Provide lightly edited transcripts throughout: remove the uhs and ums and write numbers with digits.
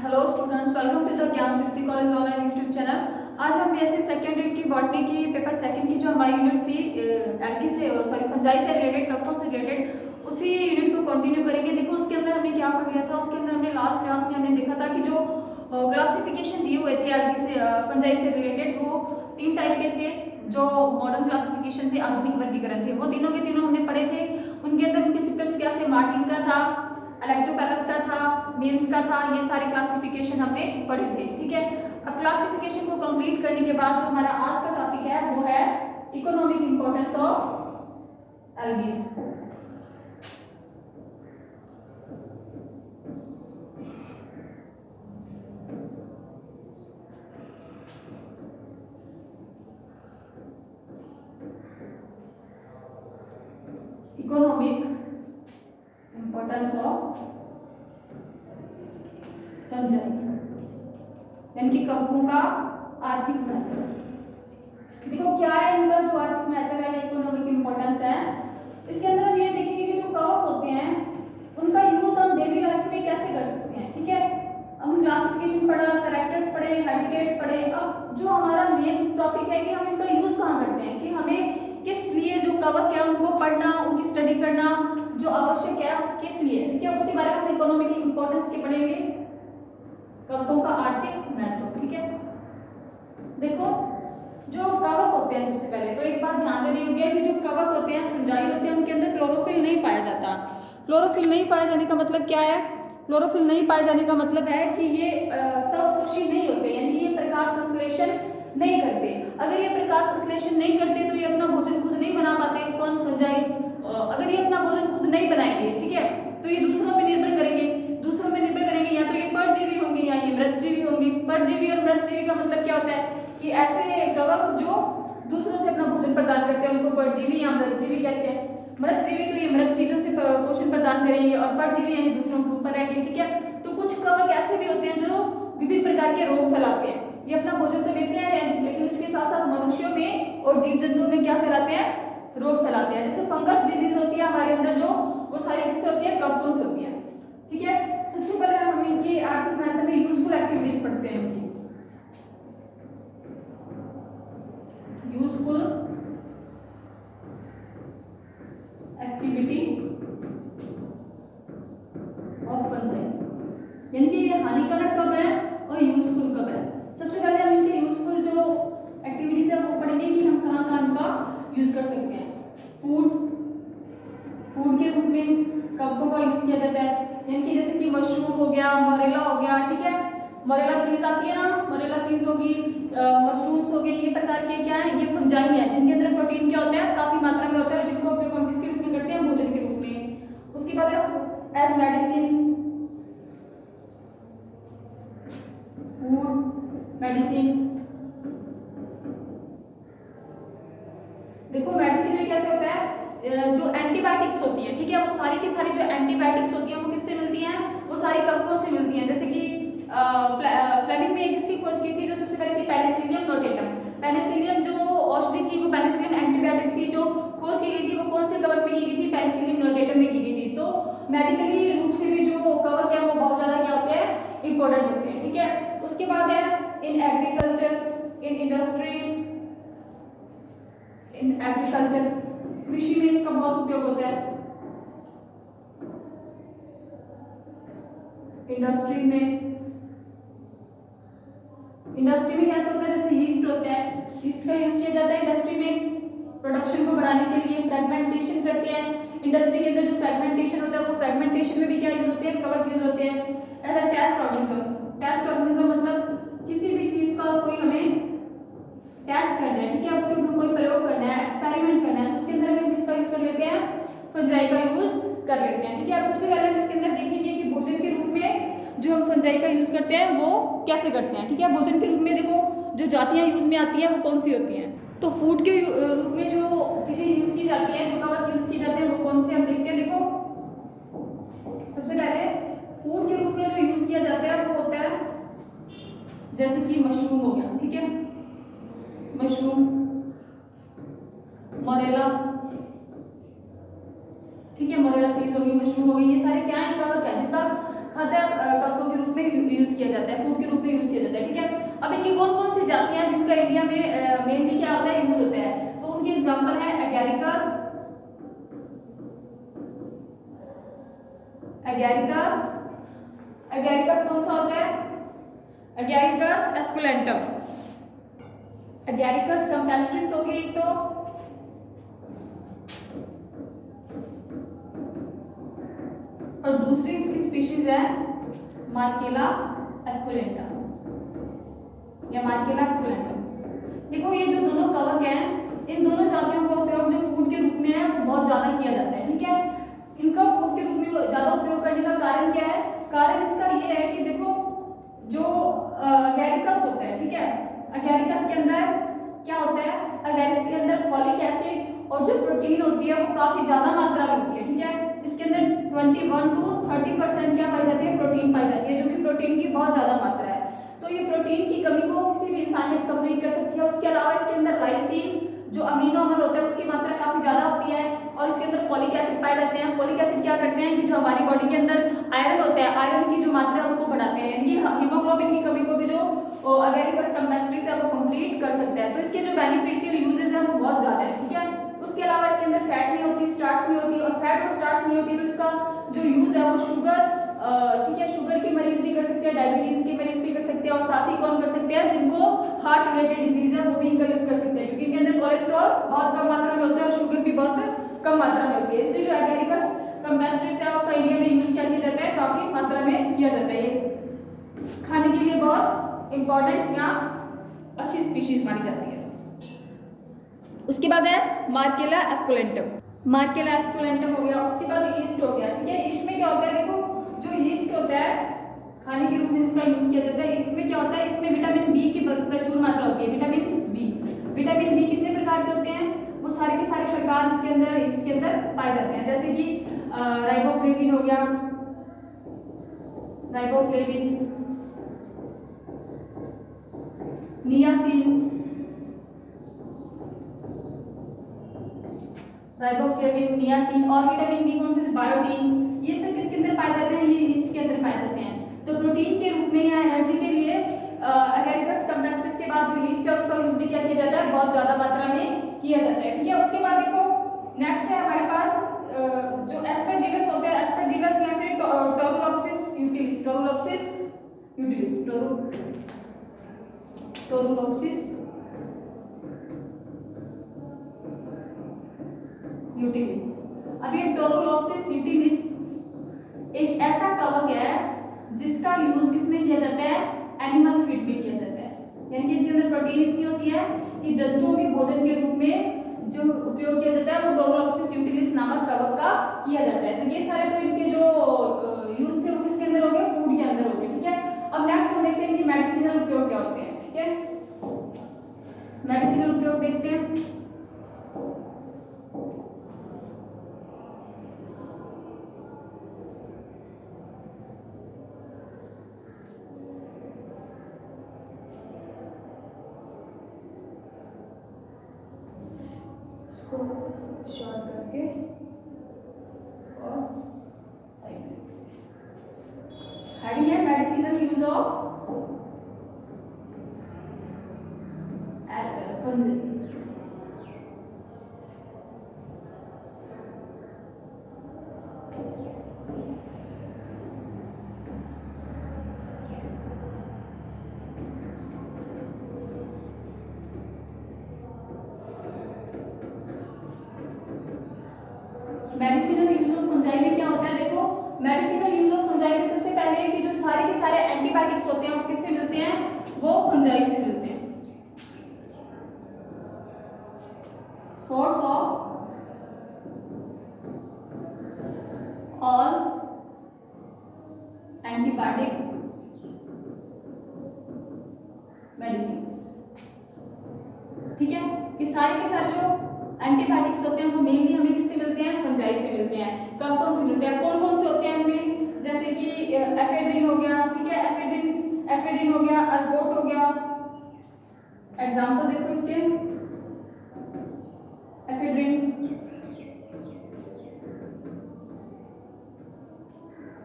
Hello students, welcome to the Gyan Tripti college online YouTube channel. आज हम BSc second year की botany की paper second की जो हमारी यूनिट थी एल्गी से फंजाई से रिलेटेड, कवकों से रिलेटेड, उसी यूनिट को कंटिन्यू करेंगे। देखो उसके अंदर हमने क्या पढ़ लिया था। उसके अंदर हमने लास्ट क्लास में हमने देखा था कि जो क्लासिफिकेशन दिए हुए थे एल्गी से फंजाई से रिलेटेड, वो 3 टाइप के थे। जो मॉडर्न क्लासिफिकेशन थे, आधुनिक वर्गीकरण थे, वो तीनों के तीनों हमने पढ़े थे। उनके अंदर उनके सिम्टम्स क्या थे, मार्टिन का था, इलेक्ट्रोपैलस का था, मेम्स का था। ये सारे क्लासिफिकेशन हमने पढ़े थे। ठीक है, अब क्लासिफिकेशन को कंप्लीट करने के बाद जो हमारा आज का टॉपिक है वो है economic importance of algae. Economic importance of fungi, यानी कि कवकों का आर्थिक महत्व। देखो क्या है इनका जो आर्थिक महत्व है, इकोनॉमिक इंपॉर्टेंस है। इसके अंदर हम ये देखेंगे कि जो कवक होते हैं उनका यूज हम डेली लाइफ में कैसे कर सकते हैं। ठीक है, हम क्लासिफिकेशन पढ़ा, कैरेक्टर्स पढ़े, हैबिटेट्स पढ़े। अब जो हमारा मेन टॉपिक है कि हम इनका यूज कहाँ करते हैं, कि हमें किस लिए जो कवक है उनको पढ़ना, उनकी स्टडी करना जो आवश्यक है, किस लिए। ठीक है, उसके बारे में हम इकोनॉमिक इंपॉर्टेंस के पढ़ेंगे, कवकों का आर्थिक महत्व। ठीक है, देखो जो कवक होते हैं, सबसे पहले तो एक बात ध्यान देनी होगी कि जो कवक होते हैं, फंजाई होते हैं, उनके अंदर क्लोरोफिल नहीं पाया जाता। क्लोरोफिल नहीं पाए जाने का मतलब क्या है? क्लोरोफिल नहीं पाए जाने का मतलब है कि ये स्वपोषी नहीं होते, यानी कि ये प्रकाश संश्लेषण नहीं करते। अगर ये प्रकाश संश्लेषण नहीं करते तो ये अपना भोजन खुद नहीं बना पाते। कौन? फंजाई। अगर ये अपना भोजन खुद नहीं बनाएंगे, ठीक है, तो ये दूसरों पर निर्भर करेंगे। दूसरों पर निर्भर करेंगे, या तो ये परजीवी होंगे या ये मृतजीवी होंगे। परजीवी और मृतजीवी का मतलब क्या होता है कि ऐसे कवक जो दूसरों से अपना भोजन प्रदान करते हैं उनको परजीवी या मृतजीवी कहते हैं। मृतजीवी तो ये मृत चीजों से पोषण प्रदान करेंगे, और परजीवी यानी दूसरों के ऊपर रहेंगे। ठीक है, तो कुछ कवक ऐसे भी होते हैं जो विभिन्न प्रकार के रोग फैलाते हैं। ये अपना भोजन तो लेते हैं, लेकिन उसके साथ साथ मनुष्यों में और जीव जंतुओं में क्या फैलाते हैं? रोग फैलाते हैं। जैसे फंगस डिजीज होती है हमारे अंदर, जो वो सारी किससे होती है? कवकों से होती है। ठीक है, सबसे पहले हम इनकी आर्थिक महत्व में यूजफुल एक्टिविटीज पढ़ते हैं। इनकी यूजफुल एक्टिविटी ऑफ फंजाई, यानी कि ये हानिकारक कब है और यूजफुल कब है। सबसे पहले हम इनके यूजफुल जो एक्टिविटीज है वो पढ़ेंगे कि हम कहाँ कहाँ इनका यूज कर सकते हैं। फूड के रूप में कवकों का यूज किया जाता है, यानी कि जैसे कि मशरूम हो गया, मोरेला हो गया। ठीक है, मोरेला चीज आती है ना, मोरेला चीज होगी, मशरूम्स हो गए, ये प्रकार के क्या है? ये फंजाई है, जिनके अंदर प्रोटीन क्या होता है? काफी मात्रा में होता है, जिनको उपयोग हम किसके रूप में करते हैं? भोजन के रूप में। उसके बाद है एज मेडिसिन, फूड, मेडिसिन। देखो मेडिसिन में कैसे होता है, जो एंटीबायोटिक्स होती है, ठीक है, वो सारी की सारी जो एंटीबायोटिक्स होती है वो किससे मिलती हैं? वो सारी कवकों से मिलती हैं। जैसे कि फ्लेमिंग ने किसकी खोज की थी? जो सबसे पहले थी पेनिसिलियम नोटेटम। पेनिसिलियम जो औषधि थी, वो पेनिसिलियम एंटीबायोटिक थी, जो खोज की गई थी वो कौन से कवक में की गई थी? पेनिसिलियम नोटेटम में की गई थी। तो मेडिकली रूप से भी जो कवक है वो बहुत ज्यादा क्या होते हैं? इंपॉर्टेंट होते हैं। ठीक है, उसके बाद है in agriculture, in industries, in agriculture, कृषि में इसका बहुत उपयोग होता है। इंडस्ट्री में कैसे होता है? जैसे यीस्ट होता है, यीस्ट का यूज किया जाता है इंडस्ट्री में प्रोडक्शन को बढ़ाने के लिए। फ्रेगमेंटेशन करते हैं इंडस्ट्री के अंदर, जो फ्रेगमेंटेशन होता है वो फ्रेगमेंटेशन में भी क्या यूज होते हैं? कवक यूज होते हैं। As a test organism, test organism मतलब किसी भी चीज का कोई हमें टेस्ट करना है, ठीक है, उसके ऊपर कोई प्रयोग करना है, एक्सपेरिमेंट करना है, तो उसके अंदर हम किसका यूज कर लेते हैं? फंजाई का यूज कर लेते हैं। ठीक है, अब सबसे पहले हम इसके अंदर देखेंगे कि भोजन के रूप में जो हम फंजाई का यूज करते हैं वो कैसे करते हैं। ठीक है, भोजन के रूप में देखो जो जातियां यूज में आती हैं वो कौन सी होती हैं। तो फूड के रूप में जो चीजें यूज की जाती हैं, जो कवक यूज किए जाते हैं, वो कौन से हम देखते हैं। देखो सबसे पहले फूड के रूप में जो यूज किया जाता है वो होता है जैसे कि मशरूम हो गया। ठीक है, मशरूम, मोरेला, ठीक है, मोरेला चीज होगी, मशरूम होगी, ये सारे क्या है? कवक है, जिनका खाद्य कवकों के रूप में में यूज किया जाता है, फूड के रूप में यूज किया जाता है, ठीक है। अब इनकी कौन कौन सी जातियां जिनका इंडिया में मेनली क्या होता है, यूज होता है, तो उनकी एग्जांपल है एगैरिकस, एगैरिकस, एगैरिकस कौन सा होता है, एगैरिकस एस्कुलेंटम, एगैरिकस कैम्पेस्ट्रिस होगी एक तो, और दूसरी इसकी स्पीशीज है मार्केला एस्कुलेंटा या मार्केला एस्कुलेंटम। देखो ये जो दोनों कवक हैं, इन दोनों जातियों का उपयोग जो फूड के रूप में है वो बहुत ज्यादा किया जाता है, ठीक है। इनका फूड के रूप में ज्यादा उपयोग करने का कारण क्या है, कारण इसका ये है कि देखो जो एगैरिकस होता है, ठीक है, एगैरिकस के अंदर क्या होता है, एगैरिकस के अंदर फॉलिक एसिड और जो प्रोटीन होती है वो काफी ज्यादा मात्रा में होती है, ठीक है। इसके अंदर 21 to 30% क्या पाई जाती है, प्रोटीन पाई जाती है, जो कि प्रोटीन की बहुत ज्यादा मात्रा है। तो ये प्रोटीन की कमी को किसी भी इंसान में कंप्लीट कर सकती है। उसके अलावा इसके अंदर लाइसिन जो अमीनो अम्ल होता है उसकी मात्रा काफी ज्यादा होती है, और इसके अंदर फॉलिक एसिड पाए जाते हैं। फॉलिक एसिड क्या करते हैं कि जो हमारी बॉडी के अंदर आयरन होता है, आयरन की जो मात्रा है उसको बढ़ाते हैं, यानी हीमोग्लोबिन की कमी को भी जो एगैरिकस कैम्पेस्ट्रिस है वो कंप्लीट कर सकता है। तो इसके जो बेनिफिशियल यूजेस हैं वो बहुत ज्यादा है, ठीक है। उसके अलावा इसके अंदर फैट नहीं होती, स्टार्च नहीं होती, और फैट और स्टार्च नहीं होती तो इसका जो यूज है वो शुगर, ठीक है, शुगर के मरीज भी कर सकते हैं, डायबिटीज के मरीज भी कर सकते हैं, और साथ ही कौन कर सकते हैं, जिनको हार्ट रिलेटेड डिजीज है वो भी इनका यूज कर सकते हैं, क्योंकि इनके अंदर कोलेस्ट्रॉल बहुत कम मात्रा में होता है और शुगर भी बहुत कम मात्रा में होती है। इसलिए जो एगैरिकस कैम्पेस्ट्रिस है उसका इंडिया में यूज क्या किया जाता है, काफी मात्रा में किया जाता है। ये खाने के लिए बहुत इंपॉर्टेंट या अच्छी स्पीशीज मानी जाती है। उसके बाद है मार्केला एस्कुलेंटम, मार्केला एस्कुलेंटम हो गया। उसके बाद ईस्ट हो गया, ठीक है। ईस्ट में क्या होता है, देखो जो ईस्ट होता है खाने के रूप में जिसका यूज किया जाता है, इसमें क्या होता है, इसमें विटामिन बी की प्रचुर मात्रा होती है। विटामिन बी, विटामिन बी कितने प्रकार के होते हैं, वो सारे के सारे प्रकार इसके अंदर पाए जाते हैं, जैसे कि राइबोफ्लेविन हो गया, राइबोफ्लेविन, नियासिन, राइबोफ्लेविन, नियासिन, और विटामिन बी कौन से, बायोटीन, ये सब किसके अंदर पाए जाते हैं, ये ईस्ट के अंदर पाए जाते हैं। तो प्रोटीन के रूप में या एनर्जी के लिए एगैरिकस कैम्पेस्ट्रिस के बाद जो ईस्ट है उसका यूज भी क्या किया जाता है, बहुत ज्यादा मात्रा में किया जाता है, ठीक है। उसके बाद देखो नेक्स्ट है हमारे पास जो एस्परजिलस होते हैं, एस्परजिलस या फिर टोरुलोप्सिस यूटिलिस, टोरुलोप्सिस यूटिलिस, टोरुलोप्सिस यूटिलिस। अब ये टोरुलोप्सिस यूटिलिस एक ऐसा कवक है जिसका यूज किसमें किया जाता है, एनिमल फीड में किया जाता है, यानी कि इसके अंदर प्रोटीन इतनी होती है कि जंतुओं के भोजन के रूप में जो उपयोग किया जाता है वो टोरुलोप्सिस यूटिलिस नामक कवक का किया जाता है। तो ये सारे तो इनके जो यूज थे वो किसके अंदर हो गए, फूड के अंदर हो गए, ठीक है। अब नेक्स्ट हम देखते हैं इनके मेडिसिनल उपयोग क्या होते हैं, ठीक है। मेडिसिनल उपयोग देखते हैं। शॉर्ट करके और साइड में हेडिंग है medicinal use of fungi. Medicinal use of fungi में क्या होता है, देखो मेडिसिनल यूज ऑफ फंजाई में सबसे पहले कि जो सारे के सारे एंटीबायोटिक्स होते हैं वो किससे मिलते हैं, वो फंजाई से मिलते हैं। Source of all antibiotic medicine, ठीक है। ये सारे के सारे जो एंटीबायोटिक्स होते हैं वो मेनली हमें किससे मिलते हैं, फंजाई से मिलते हैं। कब कौन से मिलते हैं, कौन कौन से होते हैं इनमें, जैसे कि एफेड्रिन हो गया, ठीक है, एफेड्रिन हो गया, अर्गोट हो गया। एग्जांपल देखो इसके, एफेड्रिन,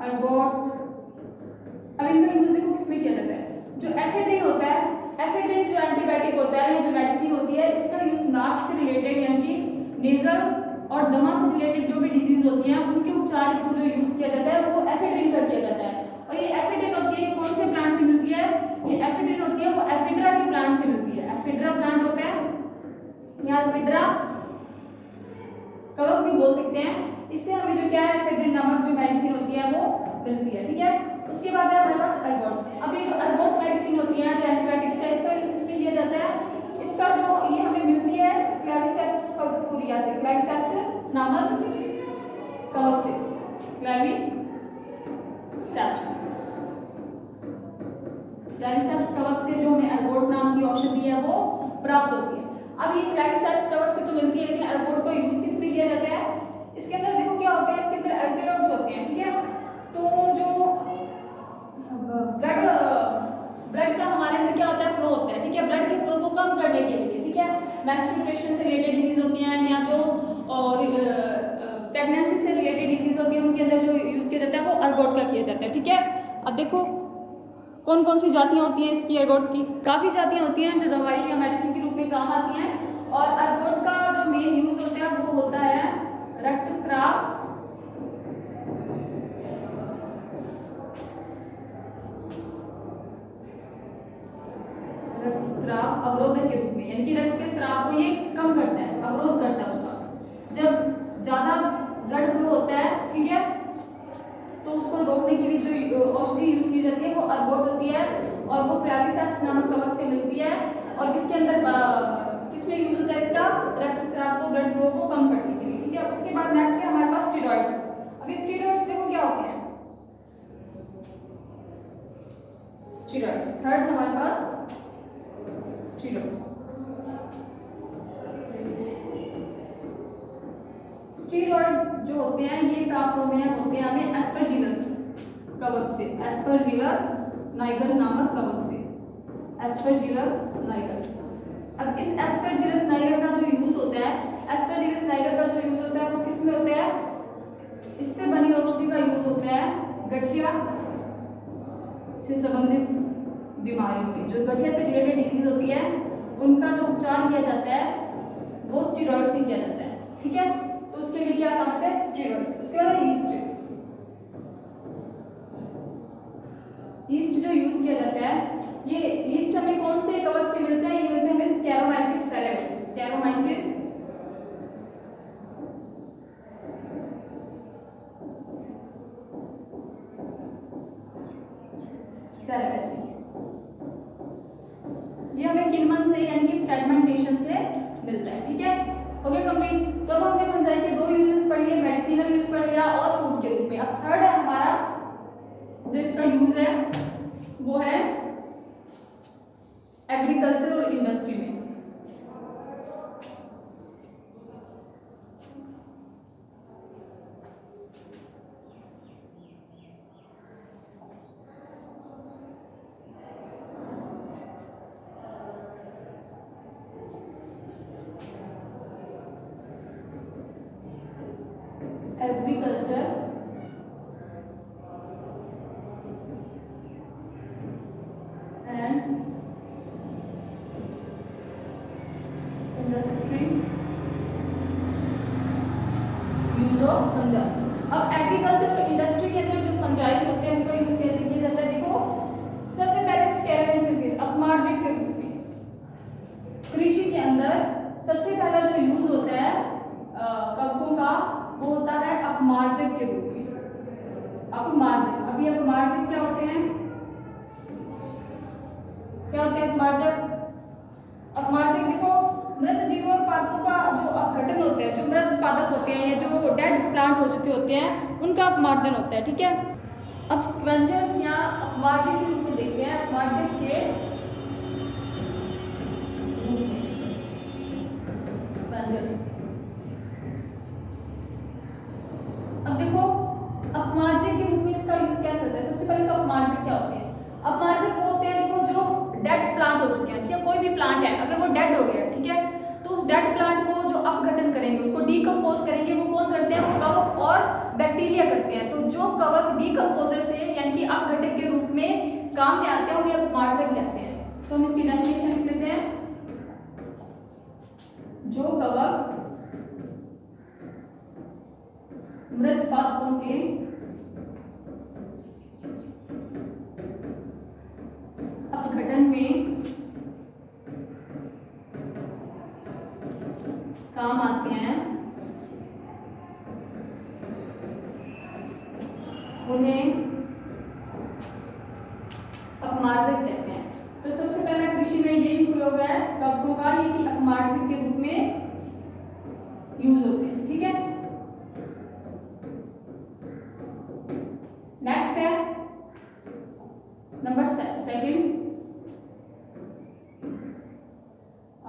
अर्गोट। अब इनका यूज किसमें किया जाता है? जो एफेड्रिन होता है, एफेड्रिन जो एंटीबायोटिक होता है या जो मेडिसिन होती है, इसका यूज नाक से रिलेटेड यानी कि नेजल और दमा से रिलेटेड जो भी डिजीज होती हैं उनके उपचार को जो यूज किया जाता है वो एफेड्रिन का किया जाता है। और ये एफेड्रिन होती है कौन से प्लांट से मिलती है? ये एफेड्रिन होती है वो एफिड्रा के प्लांट से मिलती है। एफिड्रा प्लांट होता है या एफिड्रा कवक भी बोल सकते हैं। इससे हमें जो क्या है एफेड्रिन नामक जो मेडिसिन होती है वो मिलती है, ठीक है। उसके बाद है हमारे पास अर्गोट। अब ये जो अर्गोट मेडिसिन होती है जो एंटीबायोटिक्स है, इसका यूज किसमें किया जाता है? इसका जो ये हमें मिलती है क्लेविसेप्स पर्पुरिया से, क्लेविसेप्स नामक कवक से, क्लेविसेप्स कवक से जो हमें अर्गोट नाम की औषधि है वो प्राप्त होती है। अब ये क्लेविसेप्स कवक से तो मिलती है, लेकिन अर्गोट का यूज किसमें किया जाता है? इसके अंदर देखो क्या होता है, इसके अंदर एल्कलॉइड्स होते हैं, ठीक है। तो जो ब्लड का हमारे अंदर क्या होता है? फ्लो होता है, ठीक है। ब्लड के फ्लो को कम करने के लिए, ठीक है, मेंस्ट्रुएशन से रिलेटेड डिजीज होती हैं या जो प्रेगनेंसी से रिलेटेड डिजीज होती है उनके अंदर जो यूज किया जाता है वो अर्गोट का किया जाता है, ठीक है। अब देखो कौन कौन सी जातियाँ होती हैं इसकी अर्गोट की? काफ़ी जातियाँ होती हैं जो दवाई या मेडिसिन के रूप में काम आती हैं। और अर्गोट का जो मेन यूज होता है वो होता है रक्तस्राव अवरोधक के रूप में, यानी कि रक्त के स्राव को ये कम करता है, अवरोध करता है उसका। जब ज्यादा ब्लड फ्लो होता है, ठीक है, तो उसको रोकने के लिए जो औषधि यूज की जाती है वो अर्गोट होती है और वो क्लेविसेप्स नामक कवक से मिलती है। और किसके अंदर किसमें यूज होता है इसका? रक्तस्राव को, ब्लड फ्लो को कम करने के लिए, ठीक है। उसके बाद नेक्स्ट है हमारे पास स्टेरॉइड्स। अब स्टेरॉइड्स देखो क्या होते हैं? स्टेरॉइड्स थर्ड हमारे पास स्टेरॉइड्स। स्टेरॉइड जो होते हैं ये प्राप्त होते हैं हमें एस्परजिलस कवक से, एस्परजिलस नाइगर नामक कवक से, एस्परजिलस नाइगर। अब इस एस्परजिलस नाइगर का जो यूज होता है, एस्परजिलस नाइगर का जो यूज होता है वो किसमें होता है? इससे बनी औषधि का यूज होता है गठिया से संबंधित बीमारियों की, जो गठिया से रिलेटेड डिजीज होती है उनका जो उपचार किया जाता है वो स्टेरॉइड से किया जाता है, ठीक है। तो उसके लिए क्या काम आता है? स्टेरॉइड्स। उसके बाद ईस्ट। ईस्ट जो यूज किया जाता है, ये ईस्ट हमें कौन से कवक से मिलता है? ये मिलता है हमें स्कैरोमाइसिस सेरेविस, स्कैरोमाइसिस सेरेविस। ये हमें किनमन से यानी कि फ्रेगमेंटेशन से मिलता है, ठीक है। हो गया कंप्लीट। तो अब हमने समझा कि दो यूजेस पढ़ लिए, मेडिसिनल यूज पढ़ लिया और फूड के रूप में। अब थर्ड है हमारा जो इसका यूज है वो है एग्रीकल्चर और इंडस्ट्री में। Agriculture and industry use of fungi. अब एग्रीकल्चर और इंडस्ट्री के अंदर जो फंजाइज होते हैं उनका यूज कैसे किया जाता है? देखो सबसे पहले स्कैरोमाइसिस के अपमार्जक के रूप में कृषि के अंदर सबसे पहला जो यूज होता है कवकों का वो होता है अपमार्जक के रूप में। अपमार्जक, अभी अपमार्जक क्या होते हैं? क्या होते हैं अपमार्जक? अपमार्जक देखो मृत जीवों और पादपों का जो अपघटन होते हैं, जो मृत पादप होते हैं या जो डेड प्लांट हो चुके होते हैं उनका अपमार्जन होता है, ठीक है। अब स्क्वेंजर्स या अपमार्जक के रूप में देखते हैं, अपमार्जक के स्क्वेंजर्स। अब देखो अपमार्जक के रूप में इसका यूज कैसे होता है? सबसे पहले तो अपमार्जक क्या होते हैं? अपमार्जक वो होते हैं देखो जो डेड प्लांट हो चुके हैं, ठीक है। कोई भी प्लांट है अगर वो डेड हो गया, ठीक है, तो उस डेड प्लांट को जो अपघटन करेंगे, उसको डीकम्पोज करेंगे, वो कौन करते हैं? वो कवक और बैक्टीरिया करते हैं। तो जो कवक डीकम्पोजर से यानी कि अपघटक के रूप में काम में आते हैं उन्हें अपमार्जक कहते हैं। तो हम इसकी डेफिनेशन लिख लेते हैं। जो कवक मृत पादपों के अपघटन में काम आते हैं उन्हें अपमार्जक कहते हैं। तो सबसे पहला कृषि में ये उपयोग है कवकों का, ये कि अपमार्जक के रूप में यूज होते हैं। ठीक है, नेक्स्ट है नंबर 2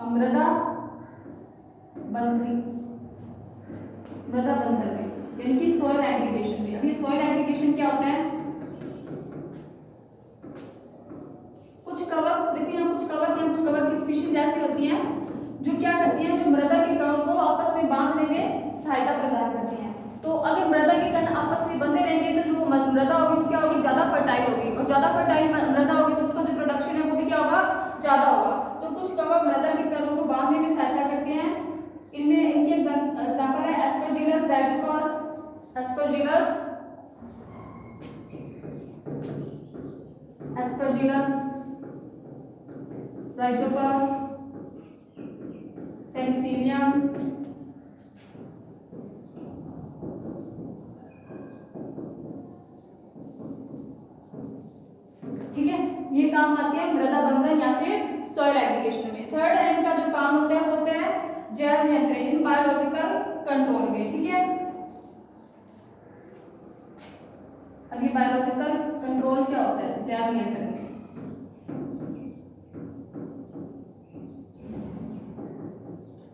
मृदा बंधन में यानी कि सॉइल एग्रीगेशन में। अभी सॉइल एग्रीगेशन क्या होता है? कुछ कवक देखिए, यहाँ कुछ कवक की स्पीशीज ऐसी होती हैं जो क्या करती हैं, जो मृदा के कणों को आपस में बांधने में सहायता प्रदान करती हैं। तो अगर मृदा के कण आपस में बंधे रहेंगे तो जो मृदा होगी वो क्या होगी, ज्यादा फर्टाइल होगी, और ज्यादा फर्टाइल मृदा होगी तो उसका जो प्रोडक्शन है वो भी क्या होगा, ज्यादा होगा। तो कुछ कवक मृदा के कणों को बांधने में सहायता करते हैं। इनमें इनके एग्जांपल है Aspergillus, Rhizopus, Aspergillus, Rhizopus, Penicillium, ठीक है, ये काम आते हैं मृदा बंधन या फिर सॉइल एग्रीगेशन में। थर्ड है इनका जो काम होता है जैव नियंत्रण इन बायोलॉजिकल कंट्रोल में। ठीक है, अब ये बायोलॉजिकल कंट्रोल क्या होता है, जैव नियंत्रण में।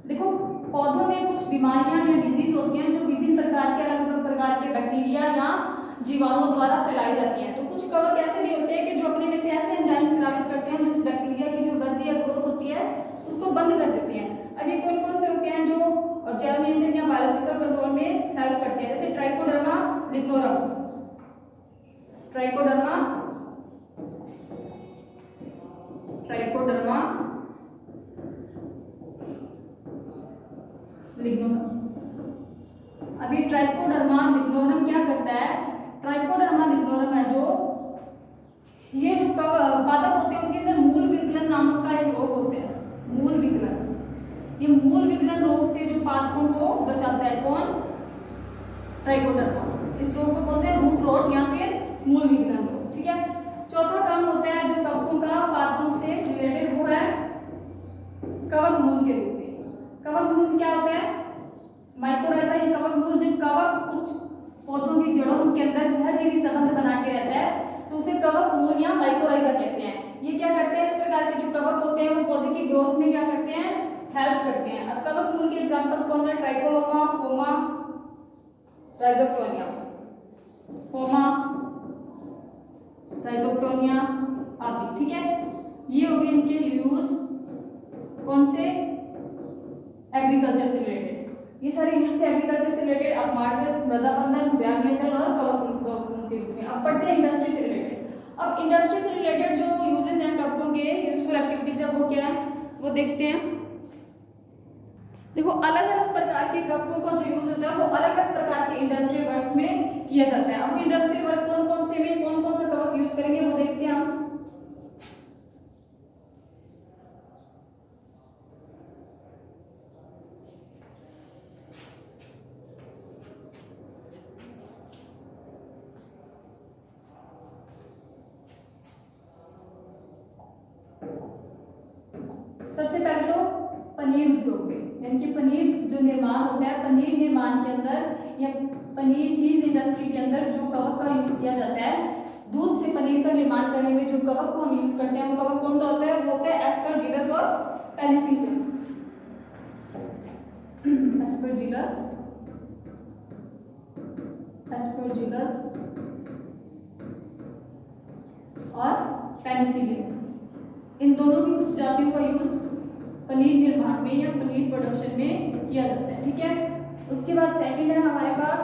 देखो पौधों में कुछ बीमारियां या डिजीज होती हैं जो विभिन्न प्रकार के अलग अलग प्रकार के बैक्टीरिया या जीवाणुओं द्वारा फैलाई जाती हैं। तो कुछ कवक ऐसे भी होते हैं कि जो अपने में से ऐसे एंजाइम्स स्रावित करते हैं जो इस बैक्टीरिया की जो वृद्धि या ग्रोथ होती है उसको बंद कर देते हैं। अब ये कौन कौन से होते हैं जो जैव नियंत्रण या बायोलॉजिकल कंट्रोल में हेल्प करते हैं? जैसे ट्राइकोडर्मा लिग्नोरम, ट्राइकोडर्मा लिग्नोरम। अभी ट्राइकोडर्मा लिग्नोरम क्या करता है? ट्राइकोडर्मा लिग्नोरम है जो ये जो पादप होते हैं उनके अंदर मूल विकलन नामक का एक रोग होता है, मूल विकलन। ये मूल विकलन रोग से जो पादपों को बचाता है कौन? ट्राइकोडर्मा। इस रोग को बोलते हैं रूट रॉट या फिर मूल विकलन रोग। ठीक है, चौथा काम होता है जो कवकों का पादपों से रिलेटेड, वो है कवक मूल के रूप में। कवक मूल क्या होता है? माइकोराइजा। ये कवक मूल जब कवक कुछ पौधों की जड़ों के अंदर सहजीवी संबंध बना के रहता है तो उसे कवक मूल या माइकोराइजा कहते हैं। ये क्या करते हैं, इस प्रकार के जो कवक होते हैं वो पौधे की ग्रोथ में क्या करते हैं, हेल्प करते हैं। अब कवक मूल के एग्जांपल कौन है? ट्राइकोलोमा, फोमा, राइजोक्टोनिया, फोमा, राइजोक्टोनिया आदि। ठीक है, ये हो गए इनके यूज कौन से, एग्रीकल्चर से रिलेटेड। ये सारे यूज थे एग्रीकल्चर से रिलेटेड, अपमार्जक, मृदा बंधन, जैव नियंत्रण और कवक के रूप में। अब पढ़ते हैं इंडस्ट्री से रिलेटेड। अब इंडस्ट्री से रिलेटेड जो यूजेस हैं कवकों के, यूजफुल एक्टिविटीज है, वो क्या है वो देखते हैं। देखो अलग अलग प्रकार के कवकों का जो यूज होता है वो अलग अलग प्रकार के इंडस्ट्रियल वर्क्स में किया जाता है। अब इंडस्ट्रियल वर्क कौन कौन से में कौन कौन सा कवक यूज करेंगे वो देखते हैं हम। सबसे पहले तो पनीर उद्योग में, यानी कि पनीर जो निर्माण होता है, पनीर निर्माण के अंदर या पनीर चीज इंडस्ट्री के अंदर जो कवक का यूज किया जाता है, दूध से पनीर का निर्माण करने में जो कवक को हम यूज करते हैं वो कवक कौन सा होता है? वो होता है एस्परजिलस और पेनिसिलियम। एस्परजिलस और पेनिसिलियम, इन दोनों की कुछ जातियों का यूज पनीर निर्माण में या पनीर प्रोडक्शन में किया जाता है। ठीक है, उसके बाद सेकंड है हमारे पास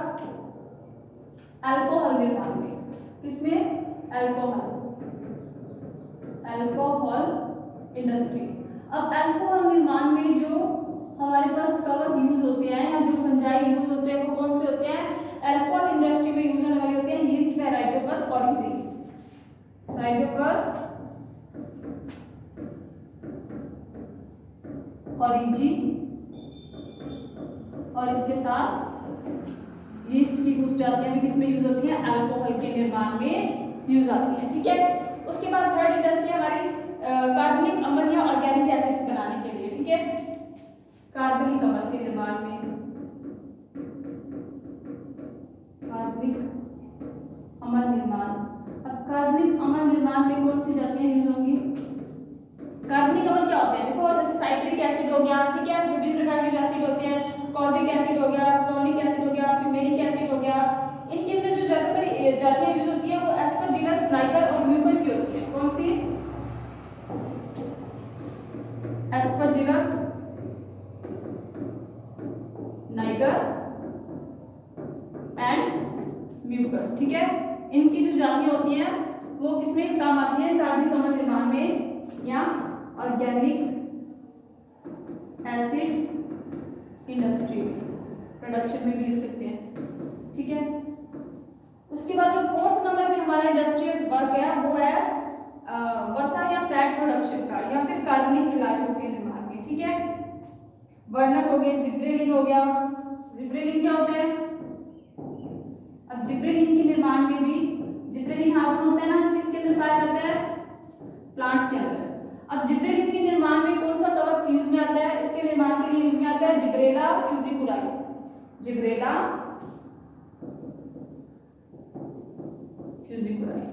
अल्कोहल निर्माण में। किसमें? अल्कोहल। Alcohol industry. अब अल्कोहल निर्माण में जो हमारे पास कवक यूज होते हैं या जो फंजाई यूज होते हैं वो कौन से होते हैं? अल्कोहल इंडस्ट्री में यूज होने वाले होते हैं यीस्ट व राइजोपस ऑरिजी, राइजोपस ऑरिजी, और इसके साथ यीस्ट की कुछ जातियां भी किसमें यूज होती हैं? अल्कोहल के निर्माण में यूज आती है। ठीक है, उसके बाद थर्ड इंडस्ट्री हमारी कार्बनिक अम्ल या ऑर्गेनिक एसिड्स बनाने के लिए। ठीक है, कार्बनिक अम्ल के निर्माण में, कार्बनिक अम्ल निर्माण। अब कार्बनिक अम्ल निर्माण में कौन सी जातियां यूज होंगी? कार्बनिक अम्ल क्या होते हैं? देखो जैसे साइट्रिक एसिड हो गया, ठीक है, विभिन्न प्रकार के एसिड होते हैं, कॉजिक एसिड हो गया, फ्लोरिक एसिड हो गया, फ्यूमेरिक एसिड हो गया। इनके अंदर जो ज्यादातर जातियां यूज होती हैं वो एस्परजिलस, नाइगर और म्यूकर की होती है। कौन सी? Aspergillus, niger and Mucor. ठीक है, इनकी जो जातियां होती हैं वो किसमें काम आती है? कार्बनिक अम्ल निर्माण में या ऑर्गेनिक एसिड इंडस्ट्री में, प्रोडक्शन में भी लिख सकते हैं। ठीक है, उसके बाद जो फोर्थ नंबर पे हमारा इंडस्ट्रियल वर्क है वो है वसा या फैट प्रोडक्शन का या फिर कार्बनिक विलायकों के निर्माण में। ठीक है, वर्णक हो गए, जिब्रेलिन हो गया। जिब्रेलिन क्या होता है? अब जिब्रेलिन के निर्माण में भी जिब्रेलिन हार्मोन होता है ना जो किसके अंदर पाया जाता है? प्लांट्स के अंदर। अब जिब्रेलिन के निर्माण में कौन सा कवक यूज में आता है? इसके निर्माण के लिए यूज में आता है जिब्रेला फ्यूजिकुराई, जिब्रेला फ्यूजिकुराई।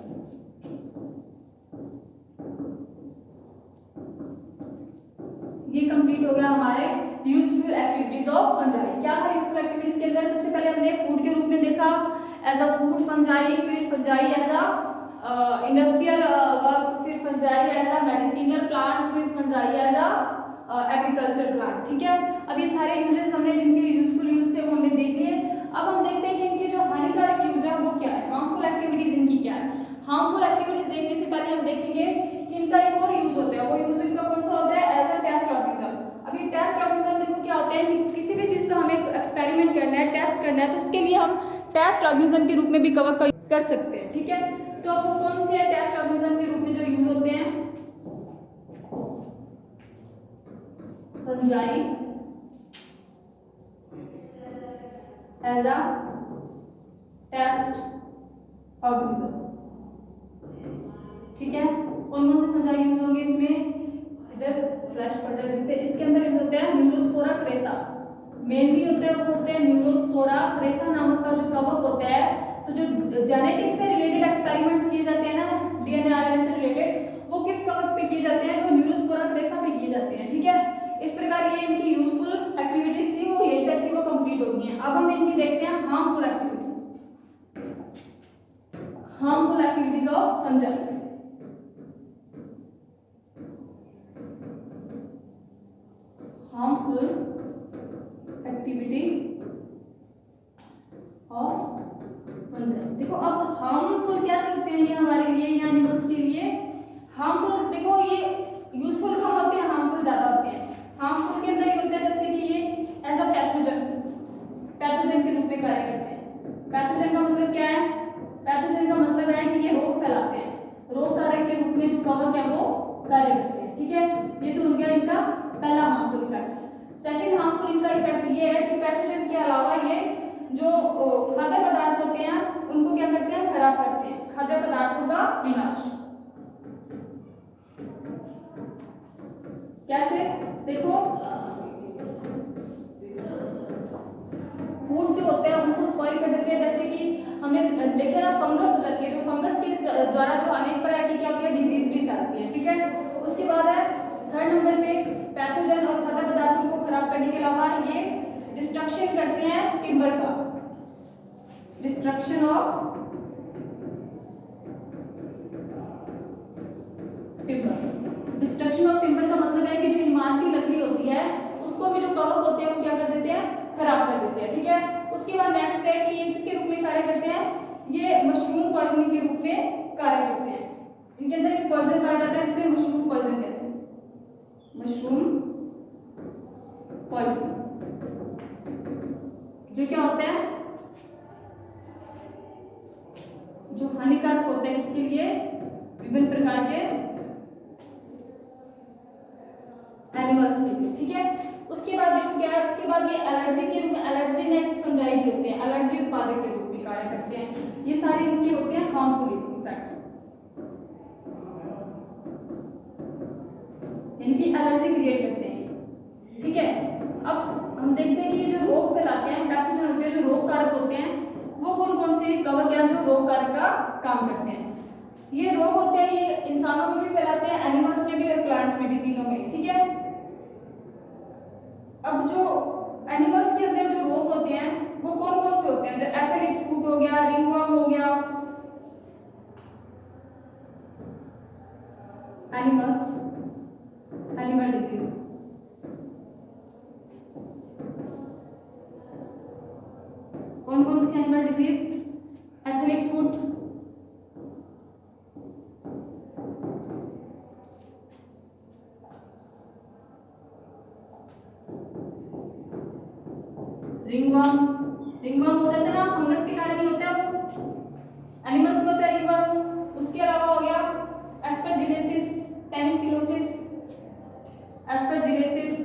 ये कंप्लीट हो गया हमारे यूजफुल एक्टिविटीज ऑफ फंजाई। क्या था यूजफुल एक्टिविटीज के अंदर? सबसे पहले हमने फूड के रूप में देखा एज अ फूड फंजाई, फिर fungi as a industrial work, फिर fungi as a medicinal plant, फिर fungi as a agriculture plant. ठीक है, अब ये सारे यूजेस हमने जिनके यूजफुल यूज थे वो हमने देख लिए। अब हम देखते हैं कि इनके जो हानिकारक यूज है वो क्या है, हार्मफुल एक्टिविटीज इनकी क्या है। हार्मफुल एक्टिविटीज देखने से पहले हम देखेंगे कि इनका एक और यूज होता है, वो यूज इनका कौन सा होता है? As a test organism. अब ये टेस्ट ऑर्गेनिज्म देखो क्या होते हैं कि किसी भी चीज का हमें एक्सपेरिमेंट करना है, टेस्ट करना है, तो उसके लिए हम टेस्ट ऑर्गेनिज्म के रूप में भी कवक का कर सकते हैं। ठीक है, तो अब वो कौन से है टेस्ट ऑर्गेनिज्म के रूप में जो यूज होते हैं? Fungi as a test organism. ठीक है, कौन कौन से फंजाई यूज होंगे इसमें? इधर फ्लैश पढ़ रहे थे, इसके अंदर यूज होते हैं न्यूरोस्पोरा क्रेसा, मेनली होते हैं वो होते हैं न्यूरोस्पोरा क्रेसा नामक का जो कवक होता है। तो जो जेनेटिक्स से रिलेटेड एक्सपेरिमेंट्स किए जाते हैं ना, डीएनए आरएनए से रिलेटेड, वो किस कवक पे किए जाते हैं? वो न्यूरोस्पोरा क्रेसा पे किए जाते हैं। ठीक है, इस प्रकार ये इनकी यूजफुल एक्टिविटीज थी वो यही तक थी, वो कंप्लीट हो गई हैं। अब हम इनकी देखते हैं harmful activities, harmful activities of fungi. Harmful activity of fungi. देखो अब हार्मफुल कैसे होते हैं ये हमारे लिए या एनिमल्स के लिए? हार्मफुल देखो ये यूजफुल कम होते हैं, हार्मफुल ज्यादा होते हैं। हार्मफुल के अंदर ये होता है जैसे कि ये एज अ पैथोजन, पैथोजन के रूप में कार्य करते हैं। पैथोजन का मतलब क्या है? पैथोजन का मतलब है कि ये रोग फैलाते हैं, रोग कारक के रूप में जो कवक है वो कार्य करते हैं। ठीक है, ये तो हो गया इनका पहला हार्मफुल इफेक्ट। सेकंड हार्मफुल इनका इफेक्ट ये है कि पैथोजन के अलावा ये जो खाद्य पदार्थ होते हैं उनको क्या करते हैं? खराब करते हैं, खाद्य पदार्थों का विनाश। कैसे? देखो फूड जो होते हैं उनको स्पॉइल कर देते हैं, जैसे कि हमने देखे ना फंगस हो जाती है, जो फंगस के द्वारा जो अनेक प्रकार की क्या होती है? डिजीज भी फैलती है। ठीक है, उसके बाद है थर्ड नंबर पे पैथोजन और खाद्य पदार्थों को खराब करने के अलावा ये डिस्ट्रक्शन करते हैं टिम्बर का, destruction of timber. Destruction of timber का मतलब है कि जो इमारती लकड़ी होती है उसको भी जो कवक होते हैं वो क्या कर देते हैं? खराब कर देते हैं। ठीक है, उसके बाद नेक्स्ट है कि ये किसके रूप में कार्य करते हैं? ये मशरूम पॉइजनिंग के रूप में कार्य करते हैं। इनके अंदर एक पॉइजन पाया जाता है जिसे मशरूम पॉइजन कहते हैं, मशरूम पॉइजन, जो क्या होता है, जो हानिकारक होता है किसके लिए, विभिन्न प्रकार के एनिमल्स के लिए, ठीक है। उसके बाद देखो क्या है, उसके बाद ये एलर्जी के रूप में एलर्जीनेट फंजाई भी होते हैं, एलर्जी उत्पादक के रूप में कार्य करते हैं। ये सारे इनके होते हैं हार्मफुल इफेक्ट, इनकी एलर्जी क्रिएट करते हैं, ठीक है। अब हम देखते हैं कि ये जो रोग फैलाते हैं, पैथोजन होते हैं, जो रोग कारक होते हैं, वो कौन कौन से कवक या जो रोग कारक का काम करते हैं। ये रोग होते हैं, ये इंसानों में भी फैलाते हैं, एनिमल्स में भी और प्लांट्स में भी, तीनों में, ठीक है। अब जो एनिमल्स के अंदर जो रोग होते हैं वो कौन कौन से होते हैं, एथेरिक फूट हो गया, रिंगवर्म हो गया, एनिमल्स एनिमल डिजीज, कौन कौन सी एनिमल डिजीज, एथेरिक फूट, रिंगवर्म, रिंगवर्म हो जाता है ना, फंगस के कारण ही होता है वो, एनिमल्स में होता है रिंगवर्म। उसके अलावा हो गया एस्परजिलोसिस, पेनिसिलोसिस, एस्परजिलोसिस,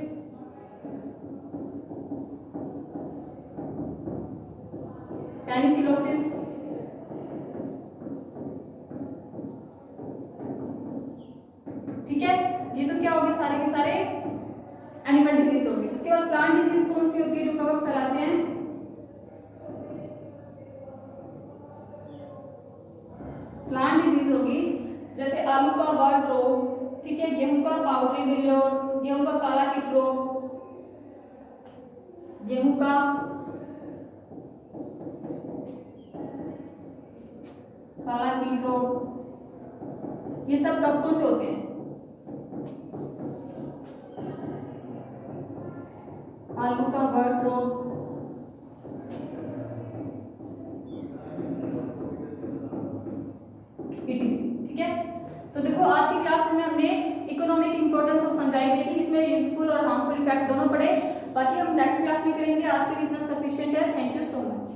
पेनिसिलोसिस, ठीक है। ये तो क्या हो गए सारे के सारे एनिमल डिजीज होगी। उसके बाद प्लांट डिजीज कौन सी होती है, जो कवक फैलाते हैं, प्लांट डिजीज होगी जैसे आलू का बर्ड रोग, ठीक है, गेहूं का पाउडरी विल्लोर, गेहूं का काला कीट रोग, गेहूं का काला कीट रोग, ये सब कवकों से होते हैं। आलू का बर्ड रोग, ठीक है। तो देखो आज की क्लास में हमने इकोनॉमिक इंपॉर्टेंस ऑफ फंजाई देखी, इसमें यूजफुल और हार्मफुल इफेक्ट दोनों पढ़े। बाकी हम नेक्स्ट क्लास में करेंगे। आज के लिए इतना सफिशिएंट है। Thank you so much.